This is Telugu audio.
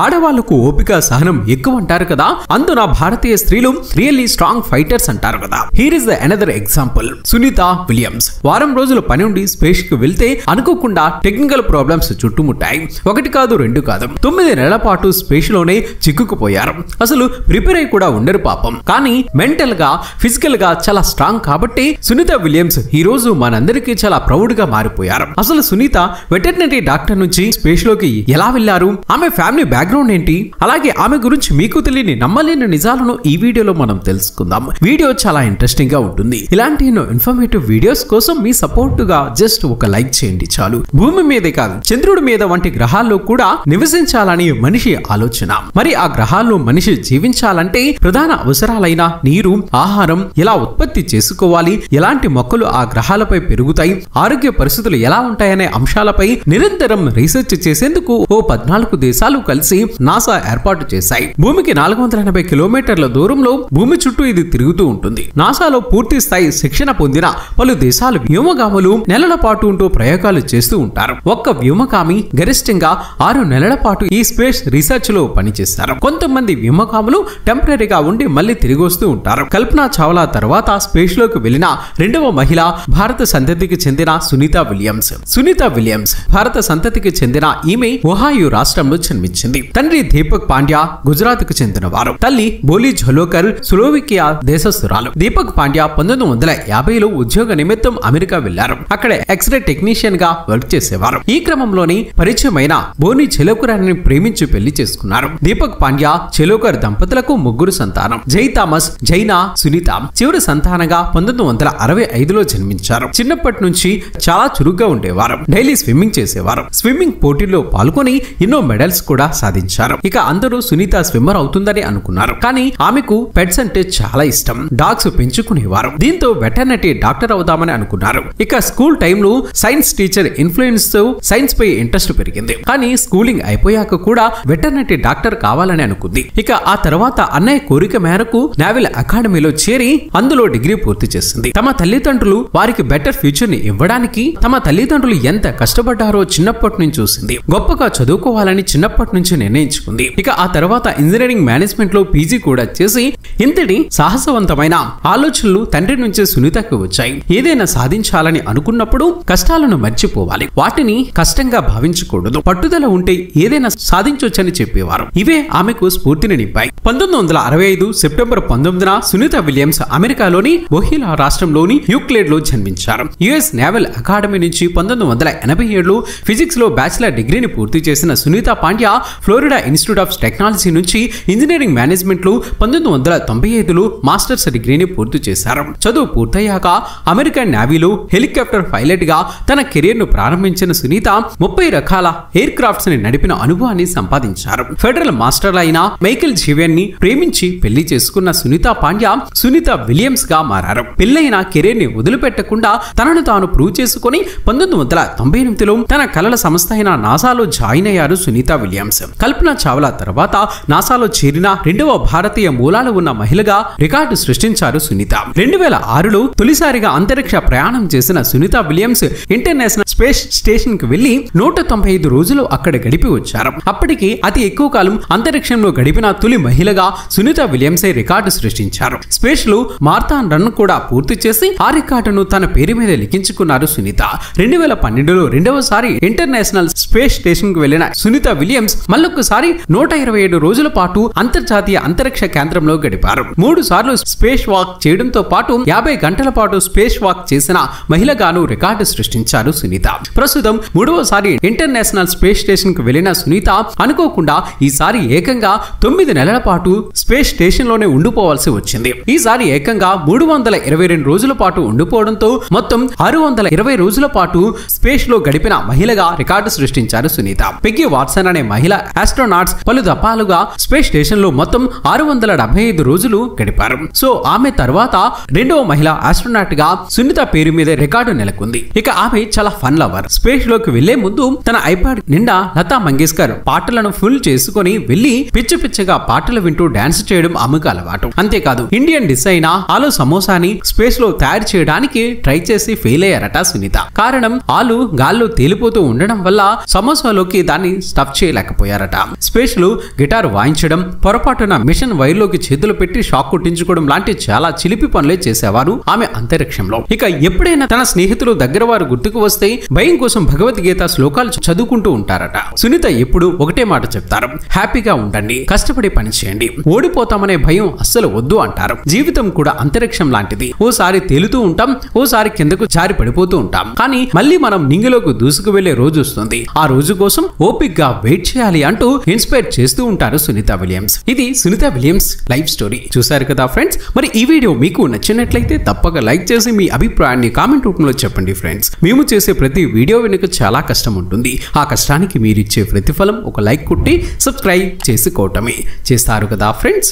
ఆడవాళ్లకు ఓపిక సహనం ఎక్కువ అంటారు కదా, అందున భారతీయ స్త్రీలు రియల్లీ స్ట్రాంగ్ ఫైటర్స్ అంటారు కదా. Here is the another example. Sunita Williams వారం రోజుల పని ఉండి స్పేస్ కు వెళ్తే అనుకోకుండా టెక్నికల్ ప్రాబ్లమ్స్ చుట్టుముట్టాయి. ఒకటి కాదు రెండు కాదు, 9 నెలల పాటు స్పేస్ లోనే చిక్కుకుపోయారు. అసలు ప్రిపేర్ అయి కూడా ఉండరు పాపం. కానీ మెంటల్ గా ఫిజికల్ గా చాలా స్ట్రాంగ్ కాబట్టి సునీత విలియమ్స్ ఈ రోజు మనందరికీ చాలా ప్రౌడ్ గా మారిపోయారు. అసలు సునీత వెటర్నరీ డాక్టర్ నుంచి స్పేస్ లోకి ఎలా వెళ్లారు, ఆమె ఫ్యామిలీ బ్యాక్గ్రౌండ్ ఏంటి, అలాగే ఆమె గురించి మీకు తెలియని నమ్మలేని నిజాలను ఈ వీడియోలో మనం తెలుసుకుందాం. వీడియో చాలా ఇంట్రెస్టింగ్ గా ఉంటుంది. ఇలాంటి ఎన్నో ఇన్ఫర్మేటివ్ వీడియోస్ కోసం మీ సపోర్ట్ గా జస్ట్ ఒక లైక్ చేయండి చాలు. భూమి మీదే కాదు, చంద్రుడి మీద వంటి గ్రహాల్లో కూడా నివసించాలని మనిషి ఆలోచన. మరి ఆ గ్రహాల్లో మనిషి జీవించాలంటే ప్రధాన అవసరాలైన నీరు, ఆహారం ఎలా ఉత్పత్తి చేసుకోవాలి, ఎలాంటి మొక్కలు ఆ గ్రహాలపై పెరుగుతాయి, ఆరోగ్య పరిస్థితులు ఎలా ఉంటాయనే అంశాలపై నిరంతరం రీసెర్చ్ చేసేందుకు ఓ 14 దేశాలు కలిసి నాసా ఏర్పాటు చేశాయి. భూమికి 480 కిలోమీటర్ల దూరంలో భూమి చుట్టూ ఇది తిరుగుతూ ఉంటుంది. నాసాలో పూర్తి స్థాయి శిక్షణ పొందిన పలు దేశాల వ్యోమగాములు నెలల పాటు ఉంటూ ప్రయోగాలు చేస్తూ ఉంటారు. ఒక్క వ్యోమగామి గరిష్టంగా 6 నెలల పాటు ఈ స్పేస్ రీసెర్చ్ లో పనిచేస్తారు. కొంతమంది వ్యోమగాములు టెంపరీగా ఉండి మళ్ళీ తిరిగి వస్తూ ఉంటారు. కల్పనా చావ్లా తర్వాత స్పేస్ లోకి వెళ్లిన రెండవ మహిళ భారత సంతతికి చెందిన సునీత విలియమ్స్. సునీత విలియమ్స్ భారత సంతతికి చెందిన ఈమె ఒహాయో రాష్ట్రంలో జన్మించింది. తండ్రి దీపక్ పాండ్యా గుజరాత్ కు చెందినవారు. తల్లి బోలి ఝలోకర్ స్లోవేకియా దేశస్థురాలు. దీపక్ పాండ్యా 1950లో ఉద్యోగ నిమిత్తం అమెరికా వెళ్లారు. అక్కడ ఎక్స్రే టెక్నీషియన్ గా వర్క్ చేసేవారు. ఈ క్రమంలోని పరిచయమైన బోని ఝలోకర్ని ప్రేమించి పెళ్లి చేసుకున్నారు. దీపక్ పాండ్యా ఝలోకర్ దంపతులకు 3 సంతానం. జై థామస్, జైనా, సునీత చివరి సంతానంగా 1965లో జన్మించారు. చిన్నప్పటి నుంచి చాలా చురుగ్గా ఉండేవారు. డైలీ స్విమ్మింగ్ చేసేవారు. స్విమ్మింగ్ పోటీల్లో పాల్గొని ఎన్నో మెడల్స్ కూడా సాధించారు. ఇక అందరూ సునీత స్విమ్మర్ అవుతుందని అనుకున్నారు. కానీ ఆమెకు పెట్స్ అంటే చాలా ఇష్టం. డాగ్స్ పెంచుకునేవారు. దీంతో వెటర్నరీ డాక్టర్ అవుదామని అనుకున్నారు. ఇక స్కూల్ టైంలో సైన్స్ టీచర్ ఇన్ఫ్లుయెన్స్ తో సైన్స్ పై ఇంట్రెస్ట్ పెరిగింది. కానీ స్కూలింగ్ అయిపోయాక కూడా వెటర్నరీ డాక్టర్ కావాలని అనుకుంది. ఇక ఆ తర్వాత అన్నయ్య కోరిక మేరకు నేవల్ అకాడమీలో చేరి అందులో డిగ్రీ పూర్తి చేసింది. తమ తల్లిదండ్రులు వారికి బెటర్ ఫ్యూచర్ ని ఇవ్వడానికి తమ తల్లిదండ్రులు ఎంత కష్టపడ్డారో చిన్నప్పటి నుంచి చూసింది. గొప్పగా చదువుకోవాలని చిన్నప్పటి నుంచి నిర్ణయించుకుంది. ఇక ఆ తర్వాత ఇంజనీరింగ్ మేనేజ్మెంట్ లో పీజీ కూడా చేసి ఇంతటి సాహసవంతమైన ఆలోచనలు తండ్రి నుంచి సునీతకు వచ్చాయి. ఏదైనా సాధించాలని అనుకున్నప్పుడు కష్టాలను మర్చిపోవాలి, వాటిని కష్టంగా భావించకూడదు, పట్టుదల ఉంటే ఏదైనా సాధించొచ్చని చెప్పేవారు. ఇవే ఆమెకు స్ఫూర్తిని నింపాయి. 1965 సెప్టెంబర్ 19న సునీత విలియమ్స్ అమెరికాలోని ఒహిలా రాష్ట్రంలోని యూక్లెడ్ లో జన్మించారు. యుఎస్ నేవల్ అకాడమీ నుంచి 1987లో ఫిజిక్స్ లో బ్యాచిలర్ డిగ్రీని పూర్తి చేసిన Sunita Pandya Florida institute of technology నుంచి ఇంజనీరింగ్ మేనేజ్మెంట్ లో 1995లో మాస్టర్స్ డిగ్రీని పూర్తి చేశారు. చదువు పూర్తయ్యాక అమెరికన్ నేవీలో హెలికాప్టర్ పైలట్ గా తన కెరీర్ ను ప్రారంభించిన సునీత 30 రకాల ఎయిర్ క్రాఫ్ట్స్ ని నడిపిన అనుభవాన్ని సంపాదించారు. ఫెడరల్ మాస్టర్ అయిన మైకేల్ జీవియన్ ని ప్రేమించి పెళ్లి చేసుకున్న సునీత పాండ్యా సునీత విలియమ్స్ గా మారారు. పెళ్లైన కెరీర్ ని వదిలిపెట్టకుండా తనను తాను ప్రూవ్ చేసుకుని 1998లో తన కలల సంస్థ అయిన నాసాలో జాయిన్ అయ్యారు సునీత విలియమ్స్. కల్పనా చావ్లా తర్వాత నాసాలో చేరిన రెండవ భారతీయ మూలాలు ఉన్న మహిళగా రికార్డు సృష్టించారు సునీత. 2006లో తొలిసారిగా అంతరిక్ష ప్రయాణం చేసిన Sunita Williams international space station కు వెళ్లి 195 రోజులు అక్కడ గడిపి వచ్చారు. అప్పటికి అతి ఎక్కువ కాలం అంతరిక్షంలో గడిపిన తొలి మహిళగా సునీత విలియమ్స్ రికార్డు సృష్టించారు. స్పేస్ లో మారథాన్ రన్ కూడా పూర్తి చేసి ఆ రికార్డును తన పేరు మీద లిఖించుకున్నారు సునీత. 2012లో రెండవసారి ఇంటర్నేషనల్ స్పేస్ స్టేషన్ కు వెళ్లిన సునీత విలియమ్స్ మళ్ళొకసారి 127 రోజుల పాటు అంతర్జాతీయ అంతరిక్ష కేంద్రంలో గడిపారు. 3 సార్లు స్పేస్ వాక్ చేయడంతో పాటు 50 గంటల పాటు స్పేస్ వాక్ చేసిన మహిళగాను రికార్డు సృష్టించారు సునీత. ప్రస్తుతం 3వసారి ఇంటర్నేషనల్ స్పేస్ స్టేషన్ కు వెళ్లిన సునీత అనుకోకుండా ఈసారి ఏకంగా 9 నెలల పాటు స్పేస్ స్టేషన్ లోనే ఉండిపోవాల్సి వచ్చింది. ఈసారి ఏకంగా 322 రోజుల పాటు ఉండిపోవడంతో మొత్తం 620 రోజుల పాటు స్పేస్ లో గడిపిన మహిళగా రికార్డు సృష్టించారు సునీత. పెగ్గి వాట్సన్ అనే మహిళ ఆస్ట్రోనాట్స్ పలు దఫాలుగా స్పేస్ స్టేషన్ లో మొత్తం 675 రోజులు గడిపారు. సో ఆమె తర్వాత రెండవ మహిళ ఆస్ట్రోనాట్ గా సునీత పేరు మీద రికార్డు నెలకొంది. ఇక ఆమె చాలా ఫన్ లవర్. స్పేస్ లోకి వెళ్లే ముందు తన ఐపాడ్ నిండా లతా మంగేష్కర్ పాటలను ఫుల్ చేసుకుని వెళ్లి పిచ్చి పిచ్చిగా పాటలు వింటూ డాన్స్ చేయడం ఆమెకు అలవాటు. అంతేకాదు ఇండియన్ డిష్ అయిన ఆలు సమోసాని స్పేస్ లో తయారు చేయడానికి ట్రై చేసి ఫెయిల్ అయ్యారట సునీత. కారణం ఆలు గాల్లో తేలిపోతూ ఉండడం వల్ల సమోసాలోకి దాన్ని స్టఫ్ చేయలేకపోయారట. స్పేస్ లో గిటార్ వాయించడం, పొరపాటున మిషన్ వైర్ లోకి చేతులు పెట్టి షాక్ కొట్టించుకోవడం లాంటి చాలా చిలిపి పనులే చేసేవారు ఆమె అంతరిక్షంలో. ఇక ఎప్పుడైనా తన స్నేహితులు దగ్గర వారు గుర్తుకు వస్తే భయం కోసం భగవద్గీత శ్లోకాలు చదువుకుంటూ ఉంటారట. సునీత ఎప్పుడు ఒకటే మాట చెప్తారు, హ్యాపీగా ఉండండి, కష్టపడి పని చేయండి, ఓడిపోతామనే భయం అస్సలు వద్దు అంటారు. జీవితం కూడా అంతరిక్షం లాంటిది. ఓసారి తేలుతూ ఉంటాం, ఓసారి కిందకు జారి పడిపోతూ ఉంటాం, కానీ మళ్ళీ మనం నింగిలోకి దూసుకు వెళ్లే రోజు వస్తుంది. ఆ రోజు కోసం ఓపిక్గా వెయిట్ చేయాలి అంటూ ఇన్స్పైర్ చేస్తూ ఉంటారు సునీత విలియమ్స్. ఇది సునీత విలియమ్స్ లైఫ్ స్టోరీ. చూసారు కదా ఫ్రెండ్స్. మరి ఈ వీడియో మీకు నచ్చినట్లయితే తప్పక లైక్ చేసి మీ అభిప్రాయాన్ని కామెంట్ రూపంలో చెప్పండి ఫ్రెండ్స్. మేము చేసే ప్రతి వీడియో వెనుక చాలా కష్టం ఉంటుంది. ఆ కష్టానికి మీరిచ్చే ప్రతిఫలం ఒక లైక్ కొట్టి సబ్స్క్రైబ్ చేసుకోవటమే. చేస్తారు కదా ఫ్రెండ్స్.